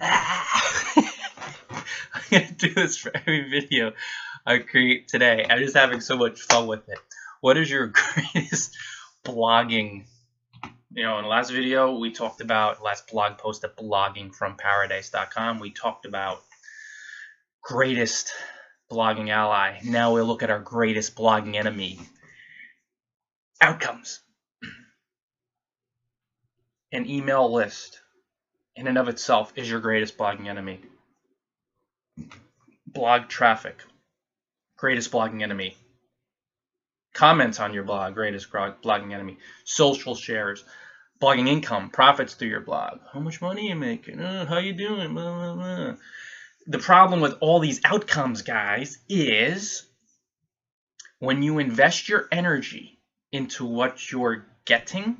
I'm gonna do this for every video I create today. I'm just having so much fun with it. What is your greatest blogging? In the last video we talked about, last blog post at bloggingfromparadise.com, we talked about greatest blogging ally. Now we'll look at our greatest blogging enemy. Outcomes. An email list in and of itself is your greatest blogging enemy. Blog traffic, greatest blogging enemy. Comments on your blog, greatest blogging enemy. Social shares, blogging income, profits through your blog. How much money are you making? How you doing? Blah, blah, blah. The problem with all these outcomes, guys, is when you invest your energy into what you're getting,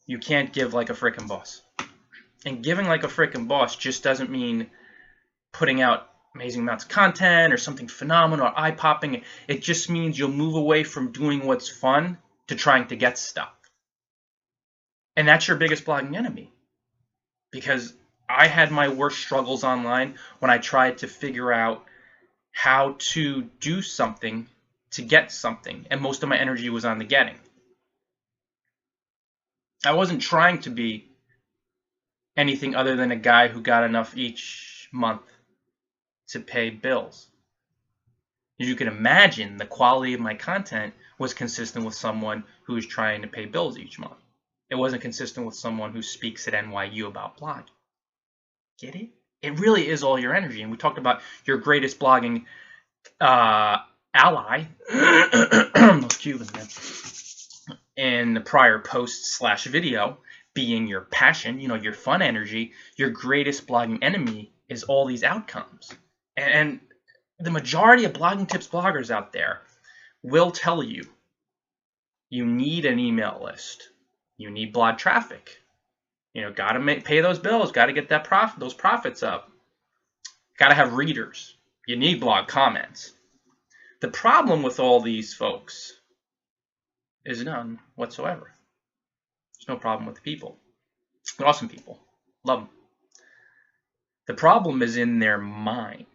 you can't give like a freaking boss. And giving like a freaking boss just doesn't mean putting out amazing amounts of content or something phenomenal or eye-popping. It just means you'll move away from doing what's fun to trying to get stuff. And that's your biggest blogging enemy. Because I had my worst struggles online when I tried to figure out how to do something to get something, and most of my energy was on the getting. I wasn't trying to be anything other than a guy who got enough each month to pay bills. As you can imagine, the quality of my content was consistent with someone who is trying to pay bills each month. It wasn't consistent with someone who speaks at NYU about blogging. Get it? It really is all your energy. And we talked about your greatest blogging ally, those Cubans, man, in the prior post/video, being your passion, your fun energy. Your greatest blogging enemy is all these outcomes. And the majority of blogging tips bloggers out there will tell you you need an email list. You need blog traffic. Got to pay those bills. Got to get those profits up. Got to have readers. You need blog comments. The problem with all these folks is none whatsoever. There's no problem with the people. They're awesome people. Love them. The problem is in their mind.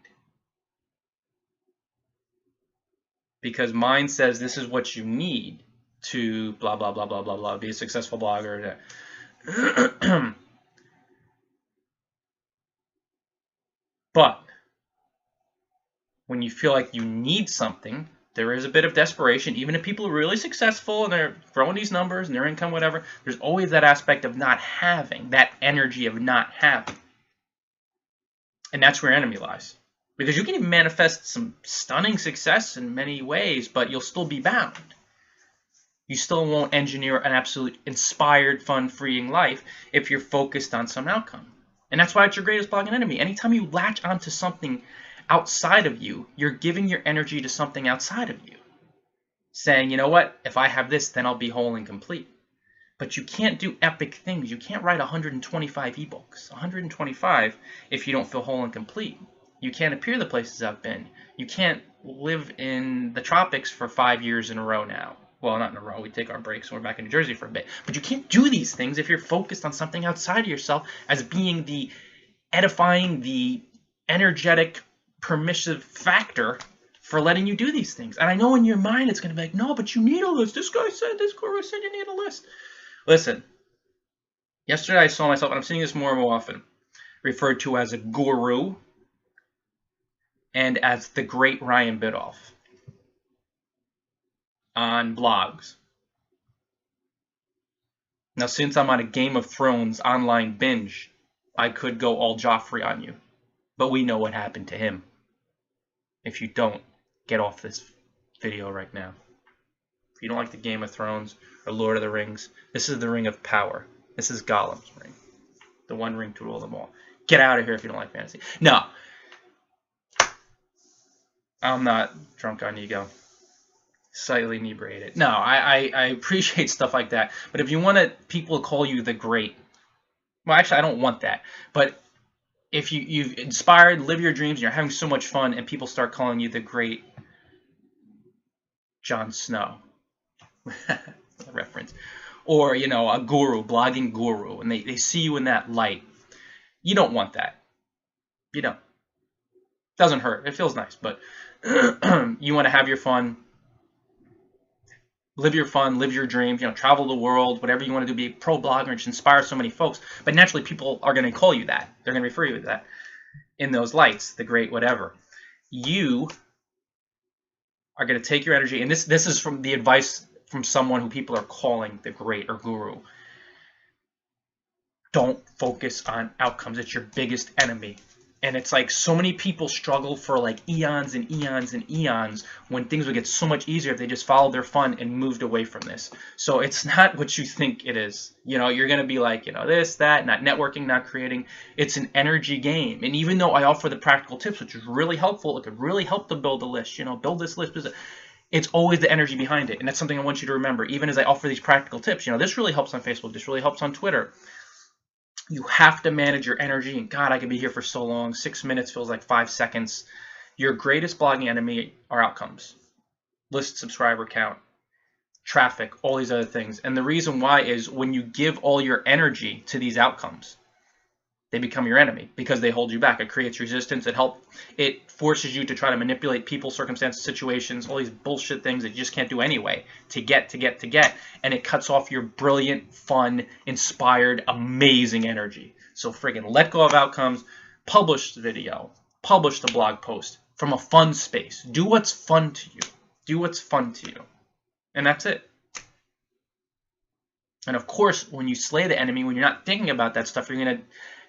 Because mind says this is what you need to blah, blah, blah, blah, blah, blah, be a successful blogger. But when you feel like you need something, there is a bit of desperation. Even if people are really successful and they're growing these numbers and their income, whatever, there's always that aspect of not having, that energy of not having. And that's where your enemy lies. Because you can even manifest some stunning success in many ways, but you'll still be bound. You still won't engineer an absolute inspired, fun, freeing life if you're focused on some outcome. And that's why it's your greatest blogging enemy. Anytime you latch onto something outside of you, you're giving your energy to something outside of you. Saying, you know what, if I have this, then I'll be whole and complete. But you can't do epic things. You can't write 125 ebooks. 125 if you don't feel whole and complete. You can't appear the places I've been. You can't live in the tropics for 5 years in a row now. Well, not in a row. We take our breaks and we're back in New Jersey for a bit. But you can't do these things if you're focused on something outside of yourself as being the edifying, the energetic, permissive factor for letting you do these things. And I know in your mind it's going to be like, no, but you need a list. This guy said, this guru said you need a list. Listen, yesterday I saw myself, and I'm seeing this more and more often, referred to as a guru and as the great Ryan Biddulph on blogs. Now, since I'm on a Game of Thrones online binge, I could go all Joffrey on you. But we know what happened to him. If you don't, get off this video right now. If you don't like the Game of Thrones or Lord of the Rings, this is the Ring of Power. This is Gollum's ring. The one ring to rule them all. Get out of here if you don't like fantasy. No. I'm not drunk on ego. Slightly inebriated. No, I appreciate stuff like that. But if you want people to call you the great, well, actually, I don't want that. But if you've inspired, live your dreams, and you're having so much fun, and people start calling you the great Jon Snow, reference, or a guru, blogging guru, and they see you in that light, You don't want that. You don't. Doesn't hurt. It feels nice, but you want to have your fun, live your dreams, travel the world, whatever you want to do, be a pro blogger and just inspire so many folks. But naturally, people are going to call you that. They're going to refer you to that in those lights, the great whatever. You are going to take your energy, and this is from the advice from someone who people are calling the great or guru. Don't focus on outcomes. It's your biggest enemy. And it's like so many people struggle for like eons and eons and eons when things would get so much easier if they just followed their fun and moved away from this. So it's not what you think it is. You're going to be like, this, that, not networking, not creating. It's an energy game. And even though I offer the practical tips, which is really helpful, it could really help to build a list, build this list. It's always the energy behind it. And that's something I want you to remember. Even as I offer these practical tips, this really helps on Facebook. This really helps on Twitter. You have to manage your energy, and God, I could be here for so long. 6 minutes feels like 5 seconds. Your greatest blogging enemy are outcomes. List, subscriber count, traffic, all these other things. And the reason why is when you give all your energy to these outcomes, they become your enemy because they hold you back. It creates resistance. It forces you to try to manipulate people, circumstances, situations, all these bullshit things that you just can't do anyway to get. And it cuts off your brilliant, fun, inspired, amazing energy. So friggin' let go of outcomes, publish the video, publish the blog post from a fun space. Do what's fun to you. Do what's fun to you. And that's it. And of course, when you slay the enemy, when you're not thinking about that stuff, you're going to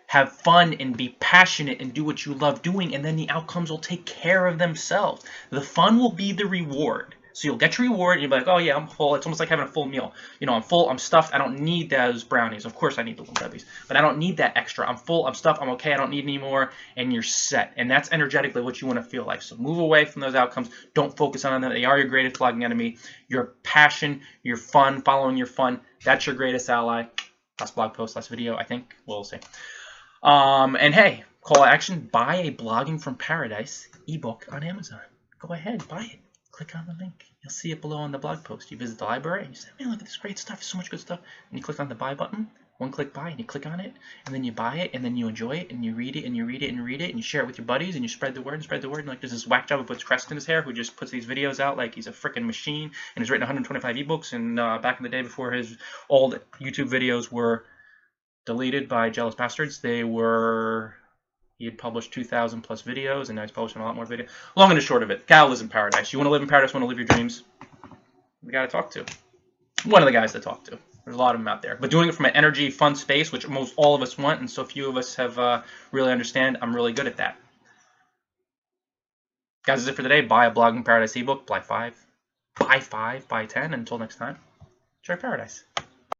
have fun and be passionate and do what you love doing, and then the outcomes will take care of themselves. The fun will be the reward. So you'll get your reward and you'll be like, oh yeah, I'm full. It's almost like having a full meal. I'm full, I'm stuffed, I don't need those brownies. Of course I need the Little Debbie's, but I don't need that extra. I'm full, I'm stuffed, I'm okay, I don't need any more, and you're set. And that's energetically what you want to feel like. So move away from those outcomes. Don't focus on them. They are your greatest blogging enemy. Your passion, your fun, following your fun, that's your greatest ally. Last blog post, last video, I think. We'll see. And hey, call to action, buy a Blogging from Paradise ebook on Amazon. Go ahead, buy it. Click on the link. You'll see it below on the blog post. You visit the library and you say, man, look at this great stuff. So much good stuff. And you click on the buy button, one click buy, and you click on it, and then you buy it, and then you enjoy it, and you read it, and you read it, and you read it, and you share it with your buddies, and you spread the word, and spread the word. And like there's this whack job who puts crest in his hair who just puts these videos out like he's a freaking machine, and he's written 125 ebooks. And back in the day before his old YouTube videos were deleted by jealous bastards, he had published 2,000 plus videos, and now he's publishing a lot more videos. Long and the short of it, Cal lives in paradise. You want to live in paradise, want to live your dreams, the guy to talk to. One of the guys to talk to. There's a lot of them out there. But doing it from an energy, fun space, which most all of us want, and so few of us have really understand, I'm really good at that. Guys, that's it for today. Buy a Blogging Paradise ebook. Buy 5. Buy 5. Buy 10. Until next time, enjoy paradise.